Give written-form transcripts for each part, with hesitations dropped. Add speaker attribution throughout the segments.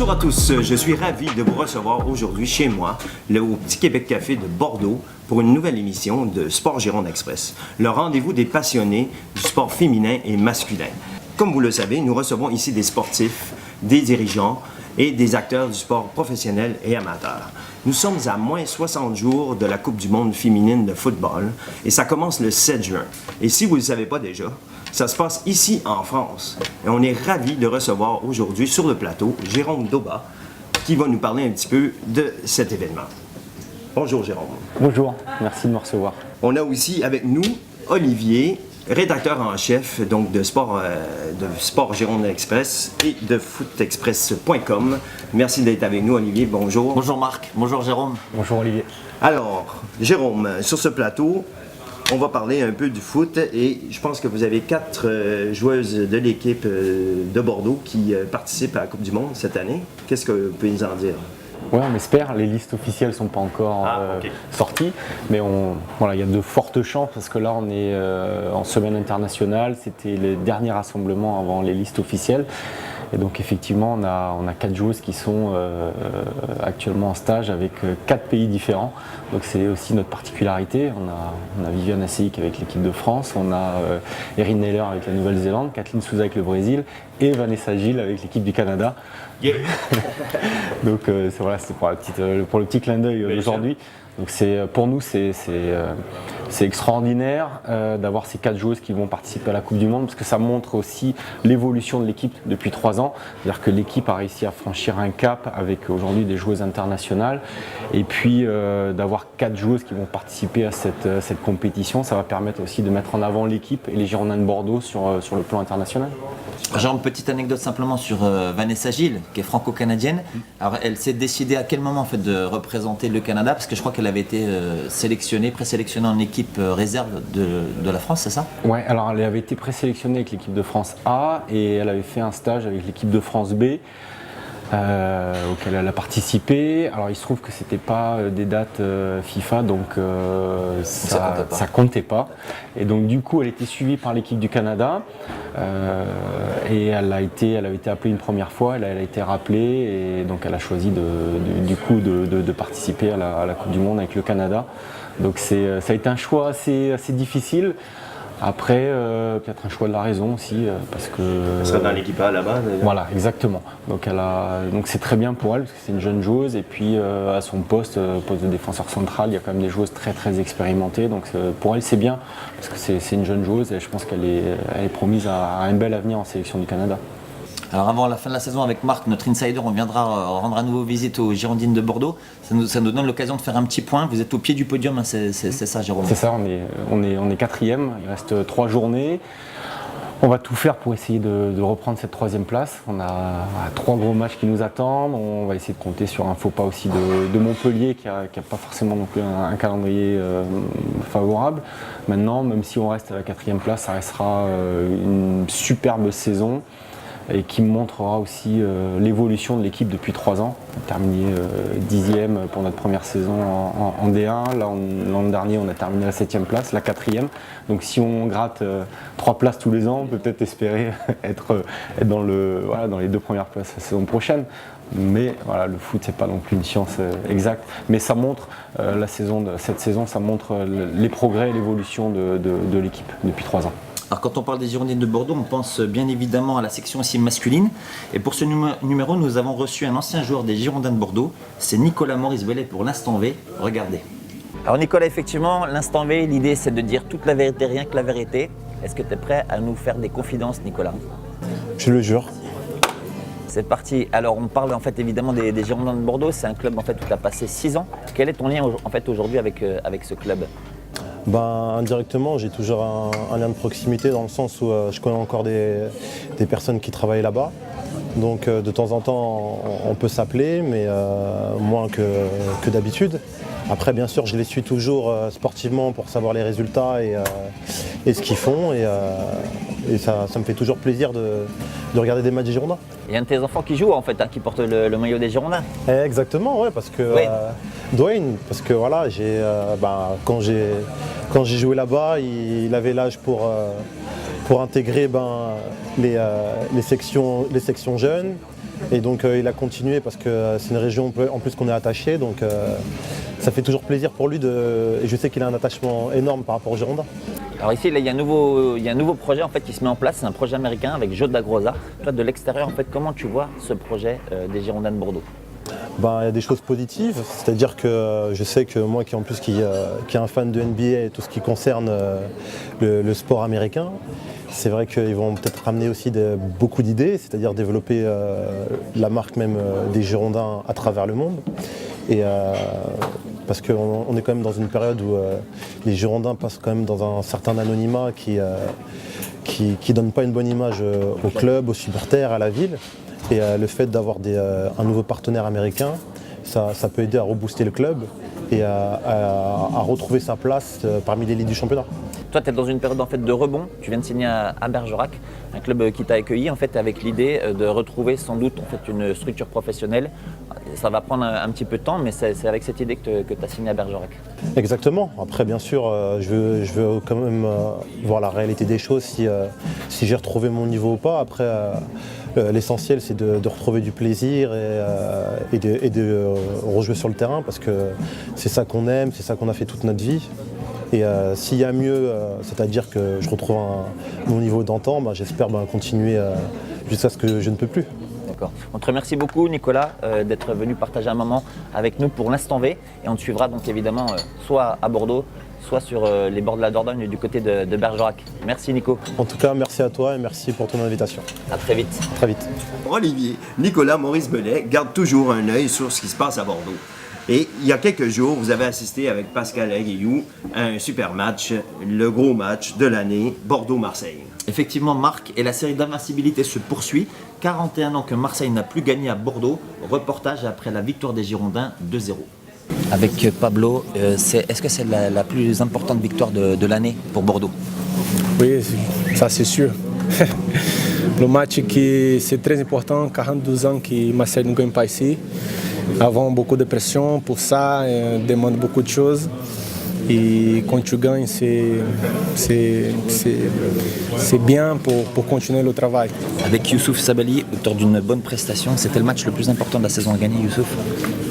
Speaker 1: Bonjour à tous, je suis ravi de vous recevoir aujourd'hui chez moi, au Petit Québec Café de Bordeaux, pour une nouvelle émission de Sport Gironde Express, le rendez-vous des passionnés du sport féminin et masculin. Comme vous le savez, nous recevons ici des sportifs, des dirigeants et des acteurs du sport professionnel et amateur. Nous sommes à moins 60 jours de la Coupe du monde féminine de football et ça commence le 7 juin. Et si vous ne le savez pas déjà, ça se passe ici en France. Et on est ravis de recevoir aujourd'hui sur le plateau Jérôme Dauba qui va nous parler un petit peu de cet événement. Bonjour Jérôme.
Speaker 2: Bonjour, merci de me recevoir.
Speaker 1: On a aussi avec nous Olivier, rédacteur en chef donc de Sport Gironde Express et de footexpress.com. Merci d'être avec nous Olivier, bonjour.
Speaker 3: Bonjour Marc, bonjour Jérôme.
Speaker 2: Bonjour Olivier.
Speaker 1: Alors, Jérôme, sur ce plateau, on va parler un peu du foot et je pense que vous avez 4 joueuses de l'équipe de Bordeaux qui participent à la Coupe du monde cette année. Qu'est-ce que vous pouvez nous en dire?
Speaker 2: Oui, on espère. Les listes officielles ne sont pas encore sorties, mais il y a de fortes chances parce que là, on est en semaine internationale. C'était les derniers rassemblements avant les listes officielles. Et donc effectivement, on a 4 joueuses qui sont actuellement en stage avec 4 pays différents. Donc c'est aussi notre particularité. On a Viviane Asseik avec l'équipe de France, on a Erin Naylor avec la Nouvelle-Zélande, Kathleen Souza avec le Brésil et Vanessa Gilles avec l'équipe du Canada. Yeah. Donc c'est pour le petit clin d'œil d'aujourd'hui. Donc pour nous, c'est extraordinaire d'avoir ces 4 joueuses qui vont participer à la Coupe du monde parce que ça montre aussi l'évolution de l'équipe depuis 3 ans. C'est-à-dire que l'équipe a réussi à franchir un cap avec aujourd'hui des joueuses internationales et puis d'avoir 4 joueuses qui vont participer à cette compétition, ça va permettre aussi de mettre en avant l'équipe et les Girondins de Bordeaux sur le plan international.
Speaker 3: Genre une petite anecdote simplement sur Vanessa Gilles, qui est franco-canadienne. Alors elle s'est décidée à quel moment en fait de représenter le Canada, parce que je crois qu'elle avait été présélectionnée en équipe réserve de la France, c'est ça?
Speaker 2: Ouais, alors elle avait été présélectionnée avec l'équipe de France A et elle avait fait un stage avec l'équipe de France B. Auquel elle a participé. Alors il se trouve que c'était pas des dates FIFA, donc ça comptait pas. Et donc du coup elle était suivie par l'équipe du Canada et elle avait été appelée une première fois, elle a été rappelée et donc elle a choisi de participer à la Coupe du monde avec le Canada. Donc ça a été un choix assez difficile. Après, peut-être un choix de la raison aussi, parce que...
Speaker 1: Elle sera dans l'équipe A là-bas.
Speaker 2: Voilà, exactement. Donc c'est très bien pour elle, parce que c'est une jeune joueuse, et puis à son poste de défenseur central, il y a quand même des joueuses très très expérimentées, donc pour elle c'est bien, parce que c'est une jeune joueuse, et je pense qu'elle est promise à un bel avenir en sélection du Canada.
Speaker 3: Alors avant la fin de la saison avec Marc, notre insider, on viendra rendre à nouveau visite aux Girondines de Bordeaux. Ça nous donne l'occasion de faire un petit point. Vous êtes au pied du podium, hein, c'est ça Jérôme?
Speaker 2: C'est ça, on est 4e, il reste 3 journées. On va tout faire pour essayer de reprendre cette 3e place. On a 3 gros matchs qui nous attendent. On va essayer de compter sur un faux pas aussi de Montpellier qui a pas forcément non plus un calendrier favorable. Maintenant, même si on reste à la 4e place, ça restera une superbe saison et qui montrera aussi l'évolution de l'équipe depuis 3 ans. On a terminé 10e pour notre première saison en D1. L'an dernier, on a terminé à la 7e place, la 4e. Donc si on gratte 3 places tous les ans, on peut peut-être espérer être dans les 2 premières places la saison prochaine. Mais voilà, le foot, c'est pas non plus une science exacte. Mais ça montre, cette saison, ça montre les progrès et l'évolution de l'équipe depuis 3 ans.
Speaker 3: Alors quand on parle des Girondines de Bordeaux, on pense bien évidemment à la section aussi masculine. Et pour ce numéro, nous avons reçu un ancien joueur des Girondins de Bordeaux. C'est Nicolas Maurice Bellet pour l'Instant V. Regardez. Alors Nicolas, effectivement, l'Instant V, l'idée c'est de dire toute la vérité, rien que la vérité. Est-ce que tu es prêt à nous faire des confidences, Nicolas?
Speaker 4: Je le jure.
Speaker 3: C'est parti. Alors on parle en fait évidemment des Girondins de Bordeaux. C'est un club en fait où tu as passé 6 ans. Quel est ton lien en fait aujourd'hui avec ce club?
Speaker 4: Indirectement, j'ai toujours un lien de proximité dans le sens où je connais encore des personnes qui travaillent là-bas. Donc de temps en temps, on peut s'appeler, mais moins que d'habitude. Après, bien sûr, je les suis toujours sportivement pour savoir les résultats et ce qu'ils font. Et ça me fait toujours plaisir de regarder des matchs des Girondins.
Speaker 3: Il y a un de tes enfants qui joue en fait, qui porte le maillot des Girondins.
Speaker 4: Exactement, ouais, parce que Dwayne, parce que voilà, quand j'ai joué là-bas, il avait l'âge pour intégrer les sections jeunes. Et donc il a continué parce que c'est une région en plus qu'on est attaché. Donc ça fait toujours plaisir pour lui et je sais qu'il a un attachement énorme par rapport aux Girondins.
Speaker 3: Alors ici, là, il y a un nouveau projet en fait, qui se met en place, c'est un projet américain avec Joe Dagrosa. Toi, de l'extérieur, en fait, comment tu vois ce projet des Girondins de Bordeaux?
Speaker 4: Il y a des choses positives, c'est-à-dire que je sais que moi qui est un fan de NBA et tout ce qui concerne le sport américain, c'est vrai qu'ils vont peut-être ramener aussi beaucoup d'idées, c'est-à-dire développer la marque même des Girondins à travers le monde. Et parce qu'on est quand même dans une période où les Girondins passent quand même dans un certain anonymat qui donne pas une bonne image au club, aux supporters, à la ville. Et le fait d'avoir un nouveau partenaire américain, ça peut aider à rebooster le club et à retrouver sa place parmi l'élite du championnat.
Speaker 3: Toi, tu es dans une période en fait, de rebond. Tu viens de signer à Bergerac, un club qui t'a accueilli en fait, avec l'idée de retrouver sans doute en fait, une structure professionnelle. Ça va prendre un petit peu de temps, mais c'est avec cette idée que tu as signé à Bergerac.
Speaker 4: Exactement. Après, bien sûr, je veux quand même voir la réalité des choses, si j'ai retrouvé mon niveau ou pas. Après, l'essentiel, c'est de retrouver du plaisir et de rejouer sur le terrain, parce que c'est ça qu'on aime, c'est ça qu'on a fait toute notre vie. Et s'il y a mieux, c'est-à-dire que je retrouve mon niveau d'antan, j'espère continuer jusqu'à ce que je ne peux plus.
Speaker 3: D'accord. On te remercie beaucoup, Nicolas, d'être venu partager un moment avec nous pour l'Instant V. Et on te suivra donc évidemment soit à Bordeaux, soit sur les bords de la Dordogne du côté de Bergerac. Merci, Nico.
Speaker 4: En tout cas, merci à toi et merci pour ton invitation.
Speaker 3: À très vite.
Speaker 4: Très vite.
Speaker 1: Olivier, Nicolas Maurice Bellet garde toujours un œil sur ce qui se passe à Bordeaux. Et il y a quelques jours, vous avez assisté avec Pascal Aguillou à un super match, le gros match de l'année, Bordeaux-Marseille.
Speaker 3: Effectivement, Marc, et la série d'invincibilité se poursuit. 41 ans que Marseille n'a plus gagné à Bordeaux. Reportage après la victoire des Girondins 2-0. Avec Pablo, est-ce que c'est la plus importante victoire de l'année pour Bordeaux?
Speaker 5: Oui, ça c'est sûr. Le match qui c'est très important, 42 ans que Marseille ne gagne pas ici. Avons beaucoup de pression pour ça, demande beaucoup de choses. Et quand tu gagnes, c'est bien pour continuer le travail.
Speaker 3: Avec Youssouf Sabaly, auteur d'une bonne prestation, c'était le match le plus important de la saison à gagner, Youssouf?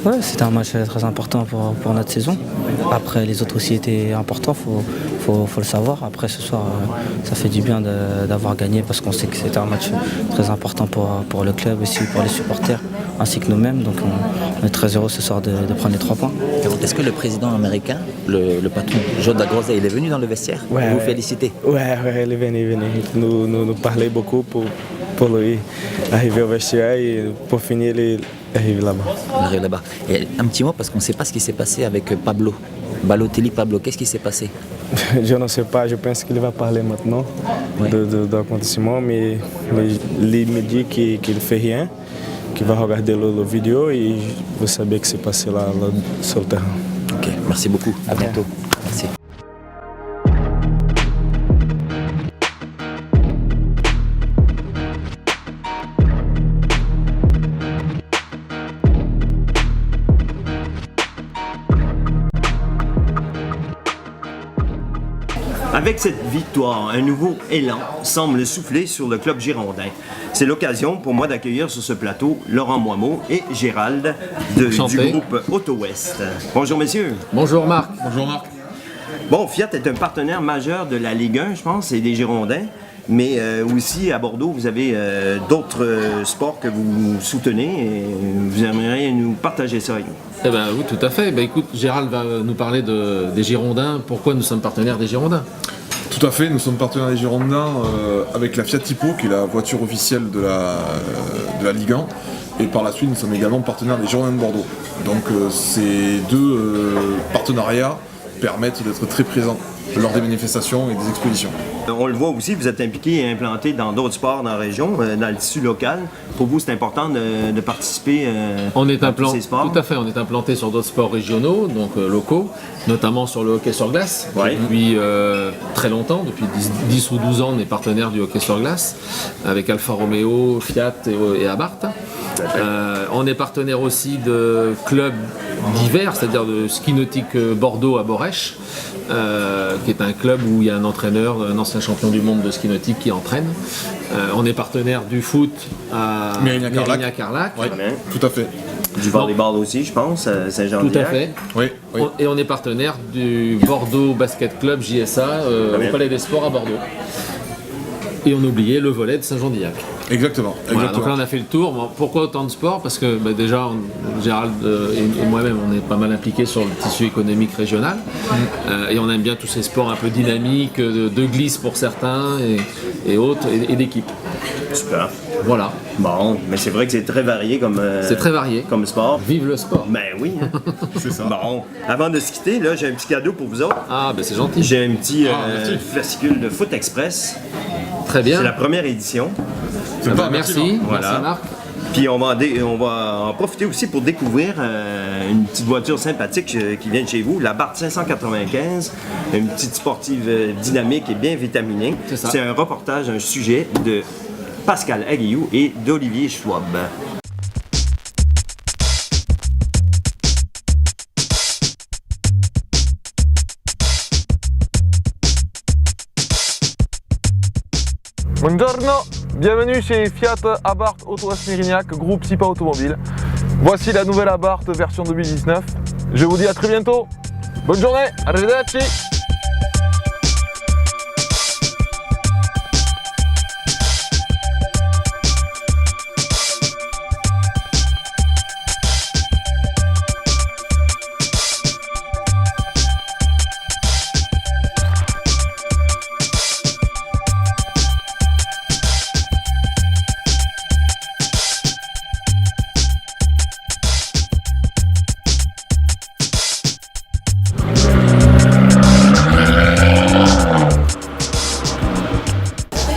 Speaker 6: Oui, c'était un match très important pour notre saison. Après, les autres aussi étaient importants, faut le savoir. Après, ce soir, ça fait du bien d'avoir gagné parce qu'on sait que c'était un match très important pour le club, aussi pour les supporters, ainsi que nous-mêmes. Donc, on est très heureux ce soir de prendre les 3 points.
Speaker 3: Est-ce que le président américain, le patron Joe Dagrosa, il est venu dans le vestiaire pour vous féliciter?
Speaker 5: Oui, il est venu. Nous parlait beaucoup pour lui arriver au vestiaire et pour finir, il arrive là-bas.
Speaker 3: Il arrive là-bas. Et un petit mot, parce qu'on ne sait pas ce qui s'est passé avec Pablo. Balotelli, Pablo, qu'est-ce qui s'est passé?
Speaker 5: Je ne sais pas, je pense qu'il va parler maintenant de l'accomplissement, mais il me dit qu'il ne fait rien, qu'il va regarder la vidéo et vous savez ce qui s'est passé là sur le terrain.
Speaker 3: Ok, merci beaucoup, à bientôt. Merci.
Speaker 1: Avec cette victoire, un nouveau élan semble souffler sur le club girondin. C'est l'occasion pour moi d'accueillir sur ce plateau Laurent Moimeau et Gérald du groupe Auto-Ouest. Bonjour messieurs.
Speaker 7: Bonjour Marc. Bonjour Marc.
Speaker 1: Bon, Fiat est un partenaire majeur de la Ligue 1, je pense, et des Girondins. Mais aussi à Bordeaux, vous avez d'autres sports que vous soutenez et vous aimeriez nous partager ça avec nous.
Speaker 7: Eh ben oui, tout à fait. Ben, écoute, Gérald va nous parler des Girondins. Pourquoi nous sommes partenaires des Girondins?
Speaker 8: Tout à fait, nous sommes partenaires des Girondins avec la Fiat Tipo, qui est la voiture officielle de la Ligue 1. Et par la suite, nous sommes également partenaires des Girondins de Bordeaux. Donc ces deux partenariats permettent d'être très présents lors des manifestations et des expositions.
Speaker 1: On le voit aussi, vous êtes impliqué et implanté dans d'autres sports dans la région, dans le tissu local. Pour vous, c'est important de participer à tous ces sports?
Speaker 7: Tout à fait, on est implanté sur d'autres sports régionaux, donc locaux, notamment sur le hockey sur glace.
Speaker 1: Ouais.
Speaker 7: Depuis très longtemps, depuis 10 ou 12 ans, on est partenaire du hockey sur glace avec Alfa Romeo, Fiat et Abarth. On est partenaire aussi de clubs divers, c'est-à-dire de ski nautique Bordeaux à Borèche, qui est un club où il y a un entraîneur, un ancien champion du monde de ski nautique qui entraîne. On est partenaire du foot à Mérignac-Carlac.
Speaker 8: Oui, tout à fait.
Speaker 1: Du volleyball aussi, je pense, à Saint-Jean-de-Lac.
Speaker 7: Tout à fait.
Speaker 8: Oui, oui.
Speaker 7: Et on est partenaire du Bordeaux Basket Club JSA au Palais des Sports à Bordeaux. Et on oubliait le volley de Saint-Jean-d'Illac.
Speaker 8: Exactement.
Speaker 7: Voilà, donc là on a fait le tour. Bon, pourquoi autant de sport? Parce que déjà Gérald et moi-même on est pas mal impliqués sur le tissu économique régional et on aime bien tous ces sports un peu dynamiques, de glisse pour certains et autres, et d'équipe.
Speaker 1: Super.
Speaker 7: Voilà.
Speaker 1: Bon, mais c'est vrai que c'est très varié comme,
Speaker 7: C'est très varié.
Speaker 1: comme sport.
Speaker 7: Vive le sport.
Speaker 1: Ben oui. Hein.
Speaker 8: C'est ça.
Speaker 1: Bon, avant de se quitter, là, j'ai un petit cadeau pour vous autres.
Speaker 7: Ah ben c'est gentil.
Speaker 1: J'ai un petit
Speaker 7: merci.
Speaker 1: fascicule de Foot Express.
Speaker 7: Très bien.
Speaker 1: C'est la première édition.
Speaker 7: Ah ben, merci.
Speaker 1: Voilà.
Speaker 7: Merci Marc.
Speaker 1: Puis on va en profiter aussi pour découvrir une petite voiture sympathique qui vient de chez vous, la Bart 595, une petite sportive dynamique et bien vitaminée.
Speaker 7: C'est ça.
Speaker 1: C'est un reportage, un sujet de Pascal Aguillou et d'Olivier Schwab.
Speaker 9: Buongiorno, bienvenue chez Fiat Abarth Auto-West Mérignac, groupe SIPA Automobile. Voici la nouvelle Abarth version 2019. Je vous dis à très bientôt. Bonne journée, arrivederci.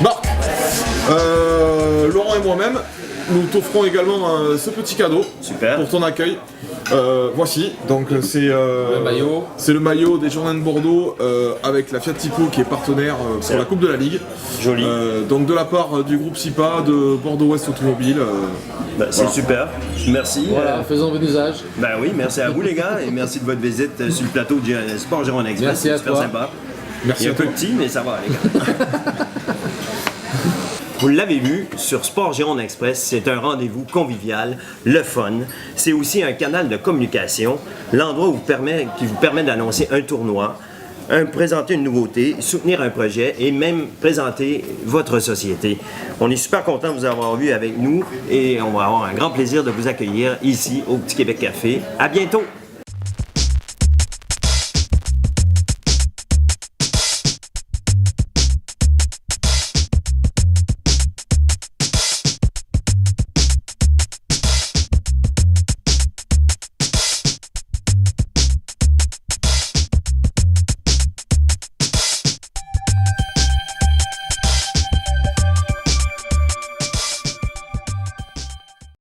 Speaker 8: Marc, Laurent et moi-même, nous t'offrons également ce petit cadeau
Speaker 1: Super.
Speaker 8: pour ton accueil. Voici, donc c'est
Speaker 7: Le maillot.
Speaker 8: C'est le maillot des Girondins de Bordeaux avec la Fiat Tipo qui est partenaire pour la Coupe de la Ligue.
Speaker 1: Joli.
Speaker 8: Donc de la part du groupe SIPA de Bordeaux Ouest Automobile.
Speaker 1: Ben, c'est super. Merci.
Speaker 7: Voilà, faisons bon usage.
Speaker 1: Ben oui, merci à vous les gars et merci de votre visite sur le plateau du Sport Gironde Express.
Speaker 7: Merci
Speaker 1: C'est
Speaker 7: à
Speaker 1: super
Speaker 7: toi.
Speaker 1: sympa.
Speaker 8: Merci
Speaker 1: Il est
Speaker 8: à
Speaker 1: un peu
Speaker 8: toi.
Speaker 1: petit, mais ça va les gars. Vous l'avez vu, sur Sport Gironde Express, c'est un rendez-vous convivial, le fun. C'est aussi un canal de communication, l'endroit qui vous permet d'annoncer un tournoi, présenter une nouveauté, soutenir un projet et même présenter votre société. On est super content de vous avoir vu avec nous et on va avoir un grand plaisir de vous accueillir ici au Petit Québec Café. À bientôt!